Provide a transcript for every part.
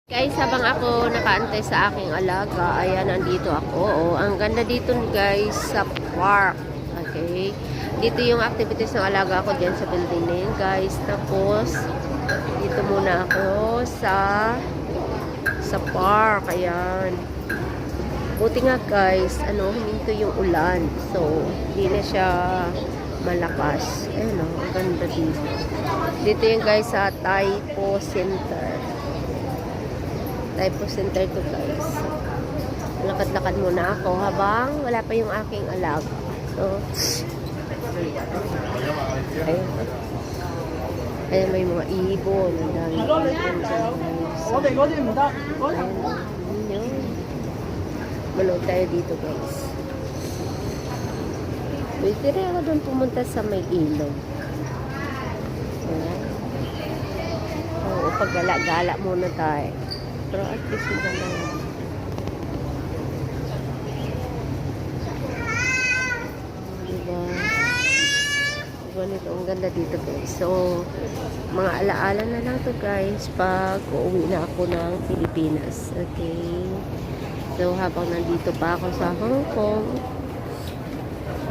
Guys, habang ako nakaantay sa aking alaga, ayan, nandito ako. Oh, ang ganda dito guys sa park. Okay. Dito yung activities ng alaga ko dyan sa building na yun, guys. Tapos, dito muna ako sa park. Ayan. Buti nga guys, huminto yung ulan. So, hindi na siya malakas. Ayan o, ang ganda dito. Dito yung guys sa Taipo Center. Taipo Center to guys. Lakad-lakad muna ako habang wala pa yung aking alaga. So, ayun, may mga ibon. Ang dami ibon dyan, guys. Manood tayo dito guys. Pwede rin ako doon pumunta sa may ilog. Ayan. Oo, paggala-gala muna tayo. Pero at least maganda yun. Diba? Ganito, ang ganda dito guys. So, mga alaala na lang to guys pag uuwi na ako ng Pilipinas. Okay? So, habang nandito pa ako sa Hong Kong,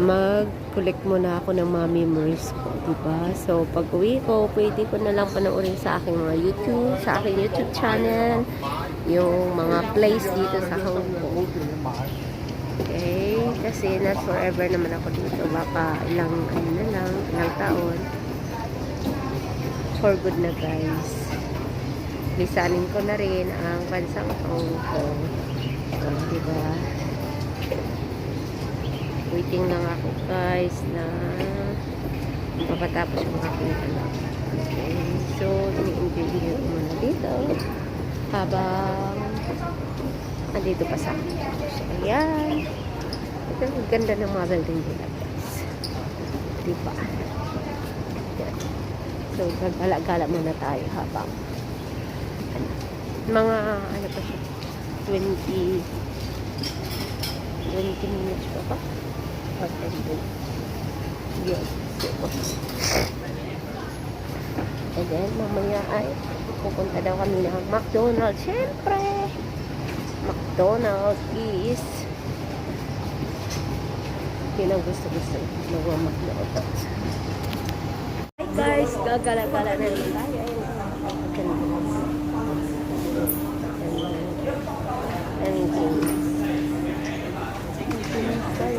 mag-collect muna ako ng mga memories ko, diba? So, pag uwi ko, pwede ko na lang panoorin sa aking mga YouTube, sa aking YouTube channel, yung mga place dito sa Hong Kong. Okay? Kasi not forever naman ako dito. Baka ilang taon. For good na, guys. Lisanin ko na rin ang bansang Hong Kong. So, diba? Waiting lang ako guys na mapatapos yung aking anak. Okay. So, ini-enjoy ko muna dito habang andito pa sa akin. So, ayan. Ito ang ganda ng mga building nila guys. Diba? Ayan. So, gagala-gala muna tayo habang mga pa siya 20 minutes pa ba? Yes. And then, mamaya ay pupunta daw kami ng McDonald's. Siyempre, McDonald's is yun ang gusto-gusto ng McDonald's. Hi guys, gagala-gala na naman tayo.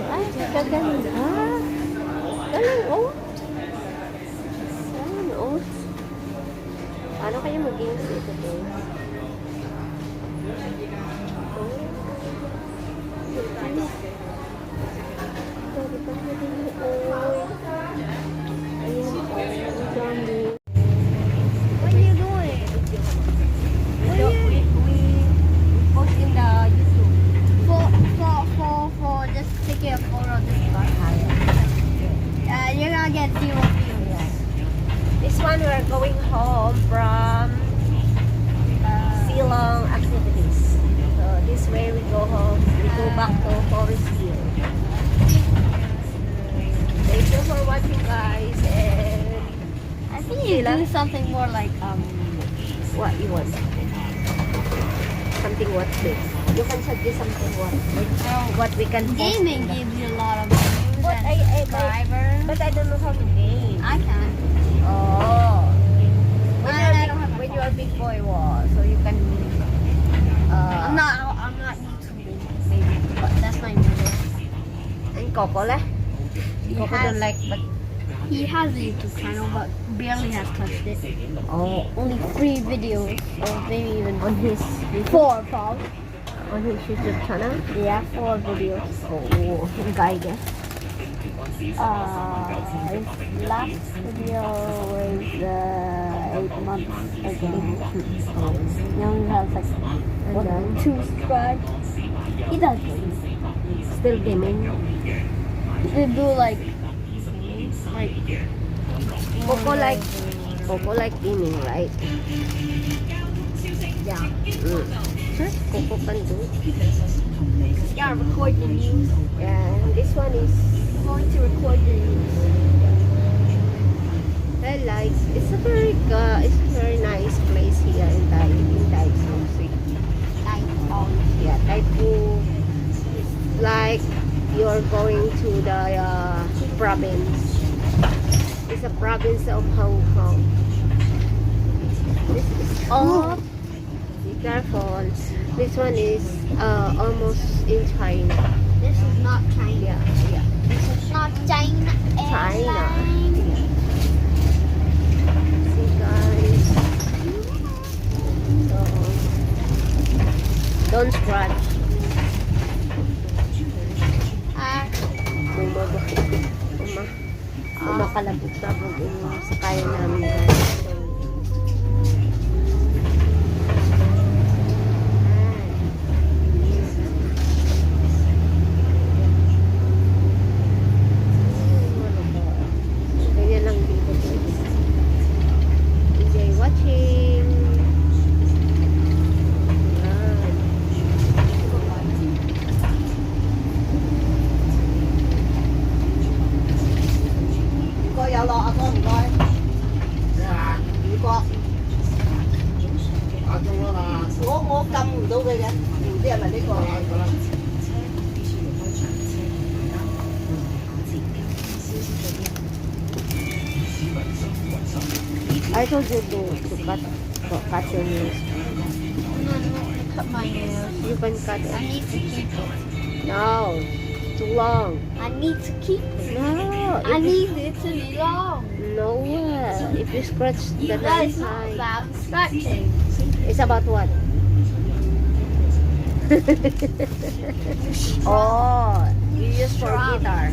Ay, kaganda. Galing, oh. Galing, oh. Paano kayo mag-games ito, guys? Oh. What are you doing? Posting the YouTube. For just taking a photo of this bus. You're gonna get 0 views. This one we're going home from Silong activities. So this way we go home. We go back to Forest Hill. Thank you for watching guys, and I think you do something more like what you want. Something what this. You can suggest something what we can post. gaming gives you a lot of views But and subscribers. But I don't know how to game. I can. Oh. I don't have a When you're a big boy, so you can. I'm not YouTubing, maybe, but that's my video. And Coco lah. Coco has- don't like, but He has a YouTube channel, but barely has touched it. oh, Only 3 videos, or maybe even on his 4 probably. on his YouTube channel. Yeah, 4 videos. Oh, guide. His last video was 8 months ago. He only has like And then 2 subscribers. He does good. still gaming. They do like Coco like gaming, right? yeah. Sure, Coco can do. Yeah, record the news. And this one is Going to record the news. I like. It's a very nice place here in Taipei. like you're going to the province. It's a province of Hong Kong. This is all. Be careful. This one is almost in China. This is not China. Yeah. This is not China. China. Airline. See guys. So, don't scratch. Umakalabog-tabog yung sakayan namin guys. Ganyan lang dito guys. Enjoy watching. Yan. Có有落啊哥唔該。唔覺。我撳唔到佢嘅，唔知係咪呢個？ I told you to cut your nails. Cut my nails. You can cut I it. need to keep it. No, too long. I need to keep it. No, I need it to be long. no. If you scratch the That is not side, about scratching. it's about what? Oh, you use for Strum. guitar.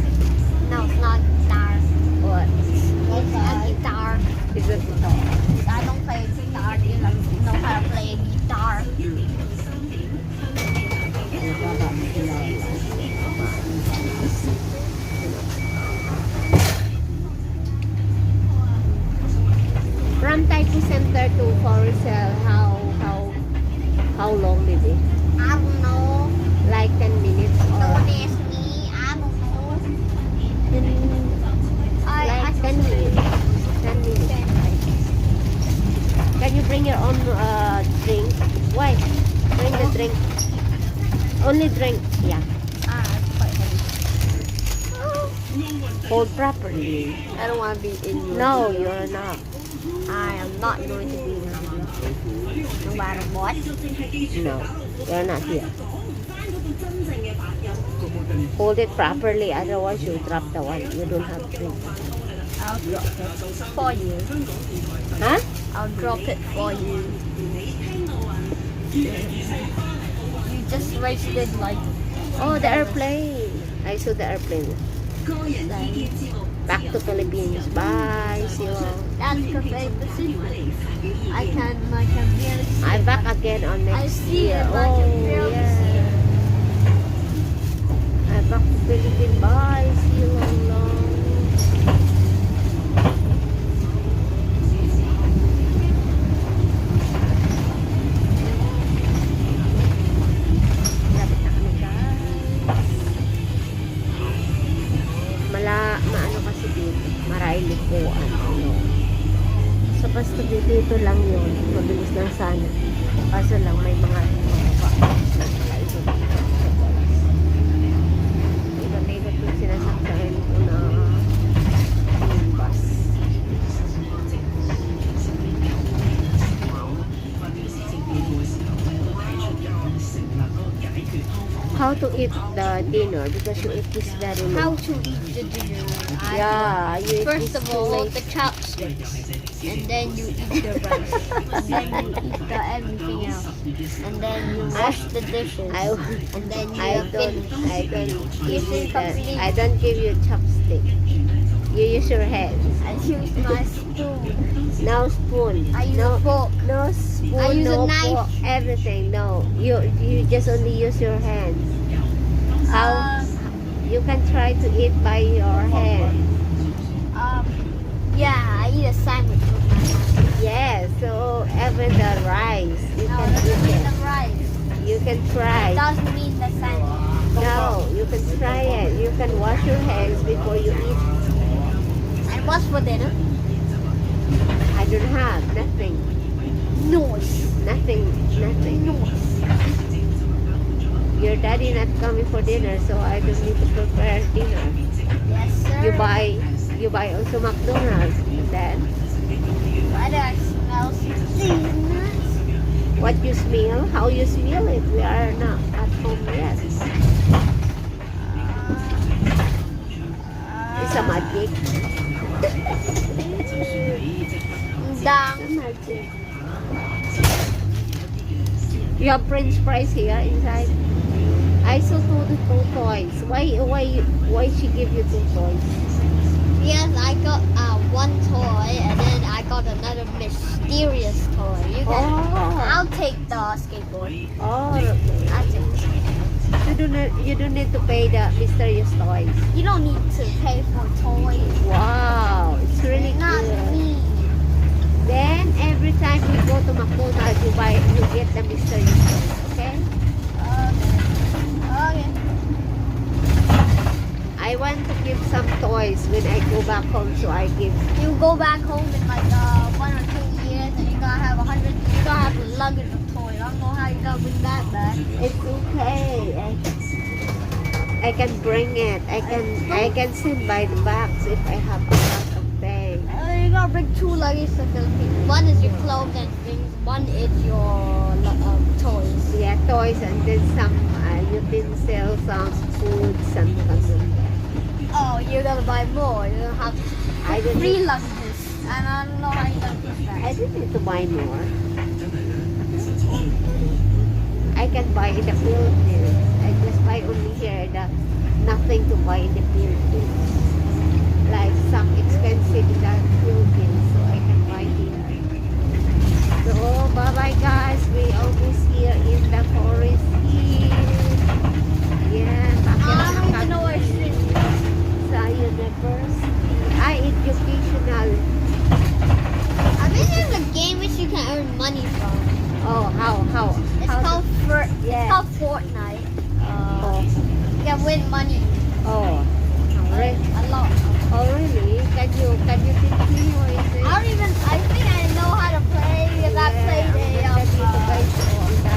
No, it's not guitar. What? It's a guitar. Is it guitar? I don't play guitar. You know how to play guitar. From Taipei Center to Forest how long maybe? I don't know. Like 10 minutes or Don't ask me. I don't know. like 10 minutes. 10 minutes. Can you bring your own drink? Why? Bring the drink. Only drink. Yeah. It's quite heavy. Hold properly. I don't want to be in your No, video. you're not. I am not going to be in your video. No matter what. No, you're not here. Hold it properly, otherwise you drop the one. You don't have drink. I'll drop it for you. Huh? I'll drop it for you. You just wasted like Oh, the airplane. I saw the airplane. Back to Philippines. Bye. See you all. that's Cafe Pacific. I can barely see I'm it. back again on next I see year. it, but I Oh, can barely see yeah. it. I'm back to Philippines. Bye. See you all. Lapit na kami guys. Maano kasi dito. Maraming likuan. Ano. So basta dito lang yun. Mabilis lang sana. Kaso lang may mga ikot-ikot yung sinasaksayan ko na yung bus. How to eat the dinner because you eat this very How long. to eat the dinner? Yeah, you eat First this of too all, late. the chopsticks, and then you eat the rice, and then you eat the everything else, and then you wash the dishes, I, and then you I are don't finished. give This you is that. complete. I don't give you chopstick. You use your hands. I use my spoon. No spoon. I use no a fork. No spoon. I use a no knife. fork, everything. No. You just only use your hands. How you can try to eat by your hand. Yeah, I eat a sandwich with my hand. Yes. So even the rice you No, can it doesn't mean eat the it. rice. You can try. It doesn't mean the sandwich. No, you can try it. You can wash your hands before you eat. And what's for dinner? I don't have nothing. Noise. Nothing. Noise. You your daddy not coming for dinner, so I don't need to prepare dinner. Yes, sir. You buy also McDonald's. And then, Why do I smell seasonings? what you smell? How you smell it? We are not at home yet. It's a magic. Dang. Magic. You have French fries here inside. I saw two toys. Why she give you two toys? Yes, I got one toy and then I got another mysterious toy. You can, Oh. I'll take the skateboard. Oh, okay. I'll take the skateboard. You don't need to pay the mysterious toys. You don't need to pay for toys. Wow, it's really Not good. me. Then every time you go to McDonald's, you get the mysterious toys. Okay? Okay. I want to give some toys when I go back home, so I give. You go back home in like 1 or 2 years and you're gonna have 100, you're gonna have a luggage of toys. I don't know how you're gonna bring that back. It's okay. I can bring it. I can sit by the box if I have a lot of things. You're gonna bring 2 luggage to Philippines. One is your clothes and things, one is your toys. Yeah, toys and then some utensils, some food, something. Oh, you're gonna buy more. You're gonna have I don't 3 need- luggages. And I don't know how you're gonna do I that. don't need to buy more. I can buy in the Philippines. I just buy only here. Nothing to buy in the Philippines. Like some expensive in the Philippines, so I can buy here. So bye bye guys. We almost here in the forest here. Yeah, I don't even know where it is. sa university. Educational. I think there's a game which you can earn money from. Oh, how? It's How called Yeah. it's called Fortnite. Oh, You can win money. oh, really? A lot. Oh, really? Can you teach me or is it? I think I know how to play because I played dito guys, oh, ang